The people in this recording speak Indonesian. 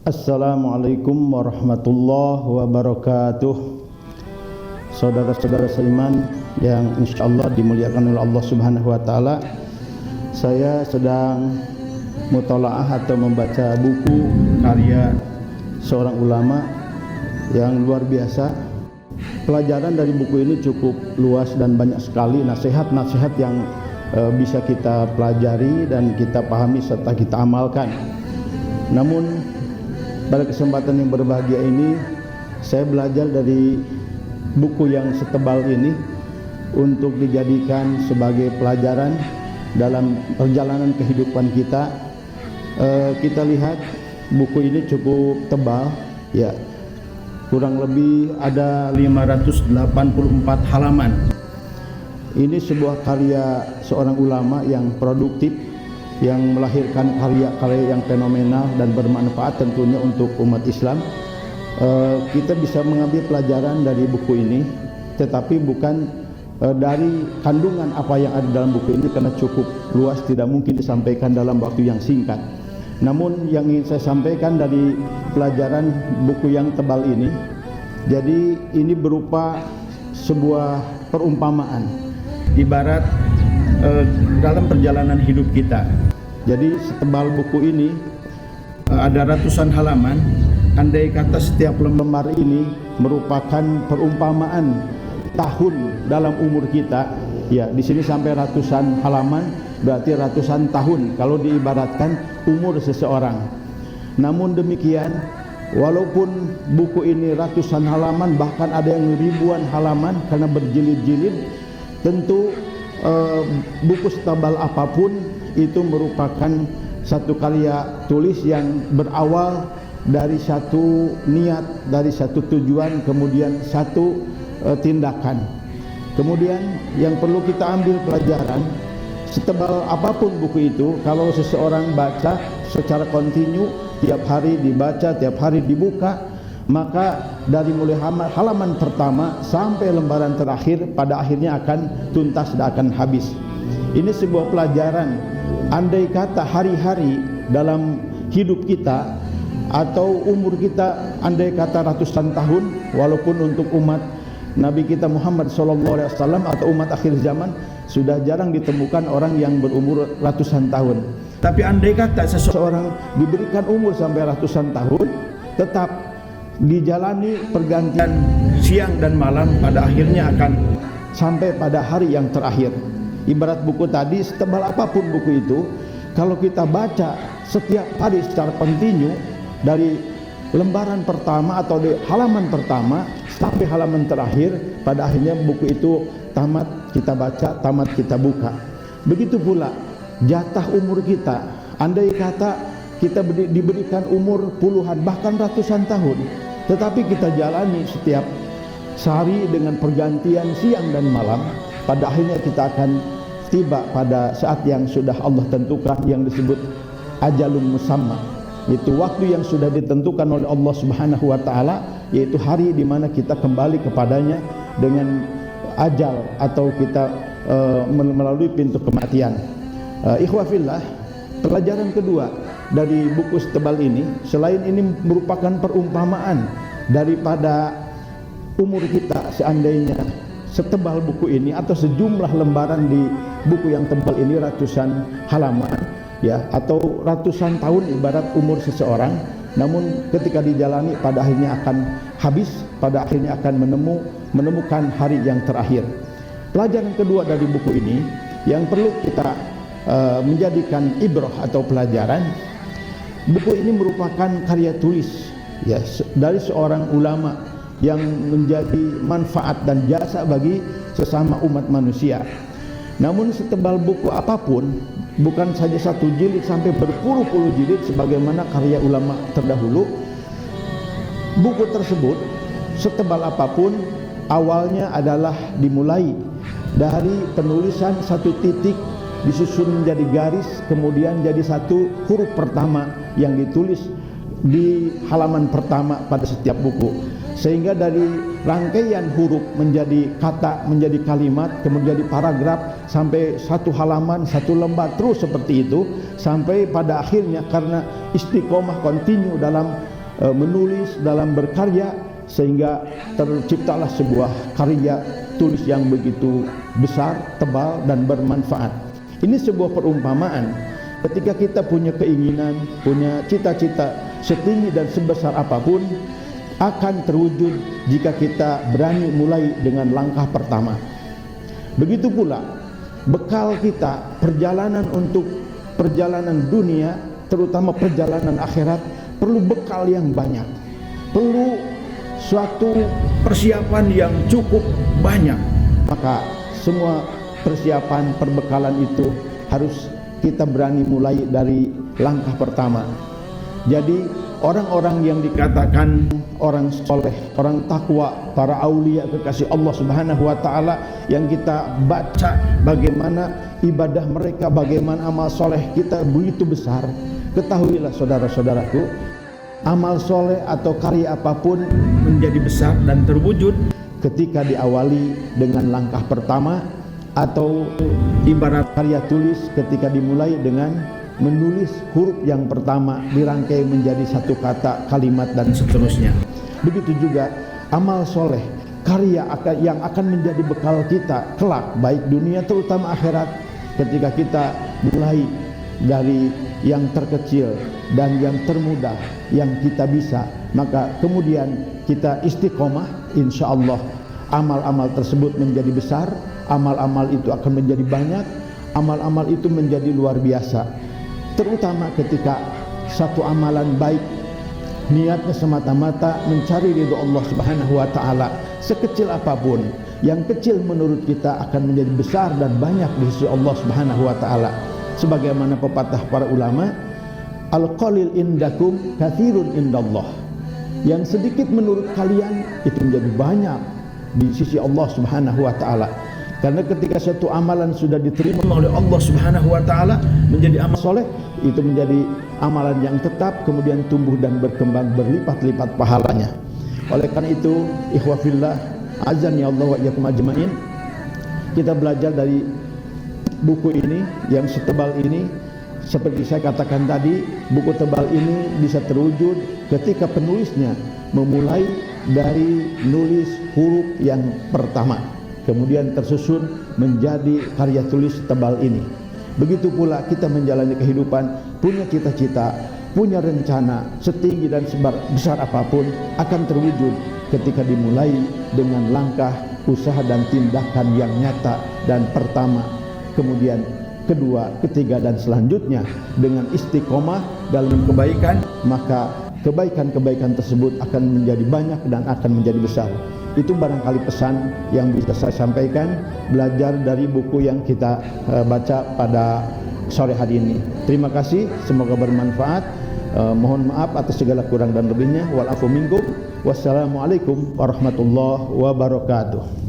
Assalamualaikum warahmatullahi wabarakatuh. Saudara-saudara seiman yang insyaallah dimuliakan oleh Allah Subhanahu wa taala, saya sedang mutalaah atau membaca buku karya seorang ulama yang luar biasa. Pelajaran dari buku ini cukup luas dan banyak sekali nasihat-nasihat yang bisa kita pelajari dan kita pahami serta kita amalkan. Namun pada kesempatan yang berbahagia ini, saya belajar dari buku yang setebal ini untuk dijadikan sebagai pelajaran dalam perjalanan kehidupan kita. Kita lihat buku ini cukup tebal, ya, kurang lebih ada 584 halaman. Ini sebuah karya seorang ulama yang produktif, yang melahirkan karya-karya yang fenomenal dan bermanfaat tentunya untuk umat Islam. Kita bisa mengambil pelajaran dari buku ini, tetapi bukan dari kandungan apa yang ada dalam buku ini, karena cukup luas, tidak mungkin disampaikan dalam waktu yang singkat. Namun yang ingin saya sampaikan dari pelajaran buku yang tebal ini, jadi ini berupa sebuah perumpamaan, ibarat dalam perjalanan hidup kita. Jadi setebal buku ini ada ratusan halaman. Andai kata setiap lembar ini merupakan perumpamaan tahun dalam umur kita, ya, di sini sampai ratusan halaman, berarti ratusan tahun kalau diibaratkan umur seseorang. Namun demikian, walaupun buku ini ratusan halaman, bahkan ada yang ribuan halaman karena berjilid-jilid, tentu buku setebal apapun itu merupakan satu karya tulis yang berawal dari satu niat, dari satu tujuan, kemudian satu tindakan. Kemudian yang perlu kita ambil pelajaran, setebal apapun buku itu, kalau seseorang baca secara kontinu, tiap hari dibaca, tiap hari dibuka, maka dari mulai halaman pertama sampai lembaran terakhir pada akhirnya akan tuntas dan akan habis. Ini sebuah pelajaran. Andai kata hari-hari dalam hidup kita atau umur kita, andai kata ratusan tahun, walaupun untuk umat Nabi kita Muhammad SAW atau umat akhir zaman sudah jarang ditemukan orang yang berumur ratusan tahun. Tapi andai kata seseorang diberikan umur sampai ratusan tahun, tetap dijalani pergantian siang dan malam, pada akhirnya akan sampai pada hari yang terakhir. Ibarat buku tadi, setebal apapun buku itu, kalau kita baca setiap hari secara kontinu dari lembaran pertama atau di halaman pertama sampai halaman terakhir, pada akhirnya buku itu tamat kita baca, tamat kita buka. Begitu pula jatah umur kita. Andai kata kita diberikan umur puluhan bahkan ratusan tahun, tetapi kita jalani setiap sehari dengan pergantian siang dan malam, pada akhirnya kita akan tiba pada saat yang sudah Allah tentukan, yang disebut ajalun musamma, yaitu waktu yang sudah ditentukan oleh Allah Subhanahu wa taala, yaitu hari di mana kita kembali kepadanya dengan ajal atau kita melalui pintu kematian. Ikhwah fillah, pelajaran kedua dari buku setebal ini, selain ini merupakan perumpamaan daripada umur kita, seandainya setebal buku ini atau sejumlah lembaran di buku yang tebal ini ratusan halaman, ya, atau ratusan tahun ibarat umur seseorang, namun ketika dijalani pada akhirnya akan habis, pada akhirnya akan menemukan hari yang terakhir. Pelajaran kedua dari buku ini yang perlu kita menjadikan ibrah atau pelajaran, buku ini merupakan karya tulis, ya, dari seorang ulama yang menjadi manfaat dan jasa bagi sesama umat manusia. Namun setebal buku apapun, bukan saja satu jilid sampai berpuluh-puluh jilid sebagaimana karya ulama terdahulu, buku tersebut setebal apapun awalnya adalah dimulai dari penulisan satu titik disusun menjadi garis, kemudian jadi satu huruf pertama yang ditulis di halaman pertama pada setiap buku, sehingga dari rangkaian huruf menjadi kata, menjadi kalimat, kemudian jadi paragraf, sampai satu halaman, satu lembar, terus seperti itu sampai pada akhirnya karena istiqomah kontinu dalam menulis, dalam berkarya, sehingga terciptalah sebuah karya tulis yang begitu besar, tebal, dan bermanfaat. Ini sebuah perumpamaan. Ketika kita punya keinginan, punya cita-cita setinggi dan sebesar apapun, akan terwujud jika kita berani mulai dengan langkah pertama. Begitu pula bekal kita, perjalanan untuk perjalanan dunia, terutama perjalanan akhirat, perlu bekal yang banyak, perlu suatu persiapan yang cukup banyak. Maka semua persiapan perbekalan itu harus kita berani mulai dari langkah pertama. Jadi orang-orang yang dikatakan orang soleh, orang takwa, para aulia kekasih Allah Subhanahu wa Ta'ala, yang kita baca bagaimana ibadah mereka, bagaimana amal soleh kita begitu besar. Ketahuilah saudara-saudaraku, amal soleh atau karya apapun menjadi besar dan terwujud ketika diawali dengan langkah pertama, atau ibarat karya tulis ketika dimulai dengan menulis huruf yang pertama dirangkai menjadi satu kata, kalimat, dan seterusnya. Begitu juga amal soleh, karya yang akan menjadi bekal kita kelak, baik dunia terutama akhirat. Ketika kita mulai dari yang terkecil dan yang termudah yang kita bisa, maka kemudian kita istiqomah, insya Allah amal-amal tersebut menjadi besar, amal-amal itu akan menjadi banyak, amal-amal itu menjadi luar biasa. Terutama ketika satu amalan baik niatnya semata-mata mencari ridho Allah Subhanahu wa Ta'ala, sekecil apapun, yang kecil menurut kita akan menjadi besar dan banyak di sisi Allah Subhanahu wa Ta'ala. Sebagaimana pepatah para ulama, al-qalil indakum katsirun indallah. Yang sedikit menurut kalian itu menjadi banyak di sisi Allah Subhanahu wa Ta'ala. Karena ketika satu amalan sudah diterima oleh Allah Subhanahu wa Ta'ala menjadi amal soleh, itu menjadi amalan yang tetap, kemudian tumbuh dan berkembang berlipat-lipat pahalanya. Oleh karena itu, ikhwafillah, azan ya Allah wa iyyakum ajmain, kita belajar dari buku ini yang setebal ini. Seperti saya katakan tadi, buku tebal ini bisa terwujud ketika penulisnya memulai dari nulis huruf yang pertama, kemudian tersusun menjadi karya tulis tebal ini. Begitu pula kita menjalani kehidupan, punya cita-cita, punya rencana setinggi dan sebesar apapun akan terwujud ketika dimulai dengan langkah, usaha, dan tindakan yang nyata dan pertama, kemudian kedua, ketiga, dan selanjutnya dengan istiqomah dalam kebaikan, maka kebaikan-kebaikan tersebut akan menjadi banyak dan akan menjadi besar. Itu barangkali pesan yang bisa saya sampaikan, belajar dari buku yang kita baca pada sore hari ini. Terima kasih, semoga bermanfaat. Mohon maaf atas segala kurang dan lebihnya. Wal afu minkum. Wassalamualaikum warahmatullahi wabarakatuh.